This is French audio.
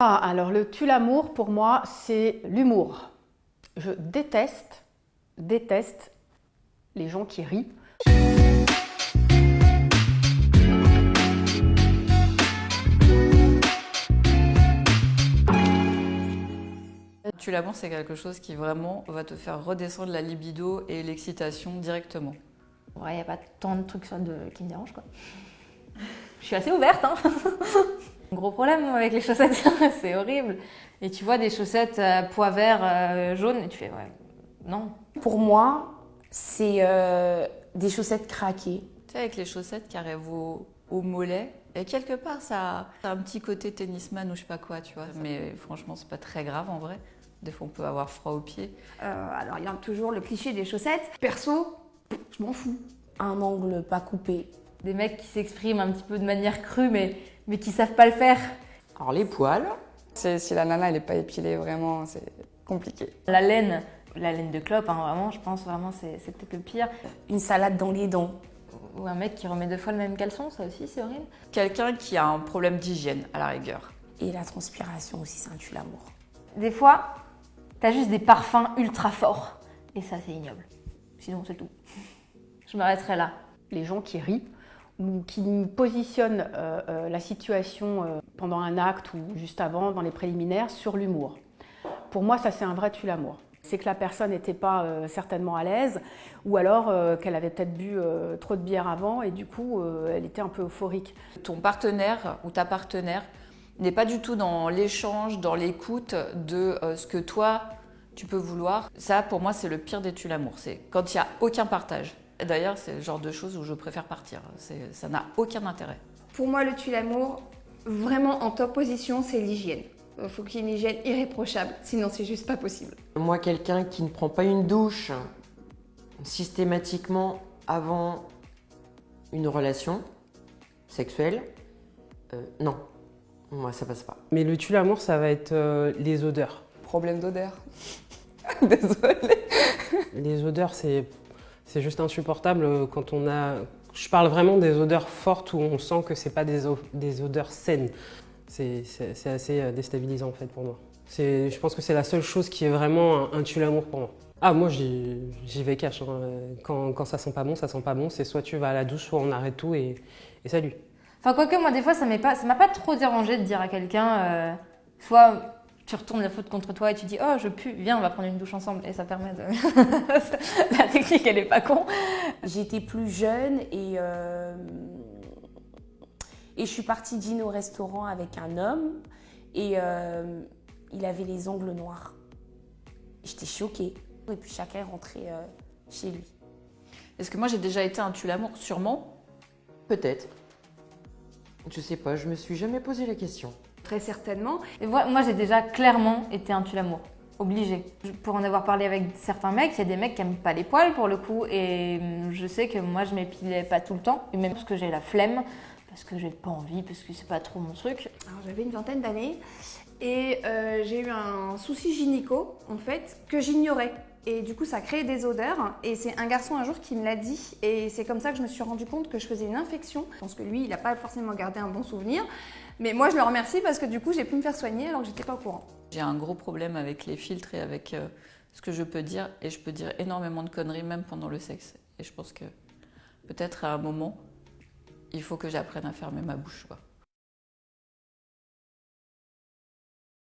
Ah, alors le tue l'amour, pour moi, c'est l'humour. Je déteste les gens qui rient. Tue l'amour, c'est quelque chose qui vraiment va te faire redescendre la libido et l'excitation directement. Ouais, il n'y a pas tant de trucs qui me dérangent, quoi. Je suis assez ouverte, hein. Gros problème avec les chaussettes, c'est horrible. Et tu vois des chaussettes pois vert, jaune, et tu fais, ouais, non. Pour moi, c'est des chaussettes craquées. Tu sais, avec les chaussettes qui arrivent au mollet, et quelque part, ça a un petit côté tennisman ou je sais pas quoi, tu vois. Mais franchement, c'est pas très grave en vrai. Des fois, on peut avoir froid aux pieds. Alors, il y a toujours le cliché des chaussettes. Perso, je m'en fous. Un angle pas coupé. Des mecs qui s'expriment un petit peu de manière crue, mais qui savent pas le faire. Alors les poils, si la nana elle est pas épilée, vraiment c'est compliqué. La laine de clope, hein, vraiment, je pense vraiment c'est peut-être le pire. Une salade dans les dents. Ou un mec qui remet 2 fois le même caleçon, ça aussi c'est horrible. Quelqu'un qui a un problème d'hygiène, à la rigueur. Et la transpiration aussi, c'est un tue l'amour. Des fois, t'as juste des parfums ultra forts. Et ça, c'est ignoble. Sinon, c'est tout. Je m'arrêterai là. Les gens qui rient ou qui positionnent la situation pendant un acte ou juste avant, dans les préliminaires, sur l'humour. Pour moi, ça c'est un vrai tue l'amour. C'est que la personne n'était pas certainement à l'aise ou alors qu'elle avait peut-être bu trop de bière avant et du coup, elle était un peu euphorique. Ton partenaire ou ta partenaire n'est pas du tout dans l'échange, dans l'écoute de ce que toi, tu peux vouloir. Ça, pour moi, c'est le pire des tue l'amour. C'est quand il n'y a aucun partage. D'ailleurs, c'est le genre de choses où je préfère partir. Ça n'a aucun intérêt. Pour moi, le tue l'amour, vraiment en top position, c'est l'hygiène. Il faut qu'il y ait une hygiène irréprochable, sinon c'est juste pas possible. Moi, quelqu'un qui ne prend pas une douche systématiquement avant une relation sexuelle, non, moi ça passe pas. Mais le tue l'amour, ça va être les odeurs. Problème d'odeur. Désolée. Les odeurs, c'est juste insupportable quand on a... Je parle vraiment des odeurs fortes où on sent que c'est pas des odeurs saines. C'est assez déstabilisant en fait pour moi. Je pense que c'est la seule chose qui est vraiment un tue l'amour pour moi. Ah, moi j'y vais cash. Hein. Quand ça sent pas bon, ça sent pas bon. C'est soit tu vas à la douche, soit on arrête tout et salut. Enfin, quoique, moi, des fois, ça m'a pas trop dérangé de dire à quelqu'un, soit tu retournes la faute contre toi et tu dis « Oh, je pue, viens, on va prendre une douche ensemble » et ça permet de... La technique, elle est pas con. J'étais plus jeune et je suis partie dîner au restaurant avec un homme et il avait les ongles noirs. J'étais choquée. Et puis chacun est rentré chez lui. Est-ce que moi, j'ai déjà été un tue l'amour? Sûrement. Peut-être. Je sais pas, je me suis jamais posé la question. Très certainement. Et moi, j'ai déjà clairement été un tue l'amour. Obligé. Pour en avoir parlé avec certains mecs, il y a des mecs qui n'aiment pas les poils pour le coup. Et je sais que moi, je m'épilais pas tout le temps. Et même parce que j'ai la flemme, parce que j'ai pas envie, parce que c'est pas trop mon truc. Alors, j'avais une vingtaine d'années et j'ai eu un souci gynéco, en fait, que j'ignorais. Et du coup, ça créait des odeurs. Et c'est un garçon un jour qui me l'a dit. Et c'est comme ça que je me suis rendu compte que je faisais une infection. Je pense que lui, il n'a pas forcément gardé un bon souvenir. Mais moi, je le remercie parce que du coup, j'ai pu me faire soigner alors que j'étais pas au courant. J'ai un gros problème avec les filtres et avec ce que je peux dire. Et je peux dire énormément de conneries, même pendant le sexe. Et je pense que peut-être à un moment, il faut que j'apprenne à fermer ma bouche, quoi.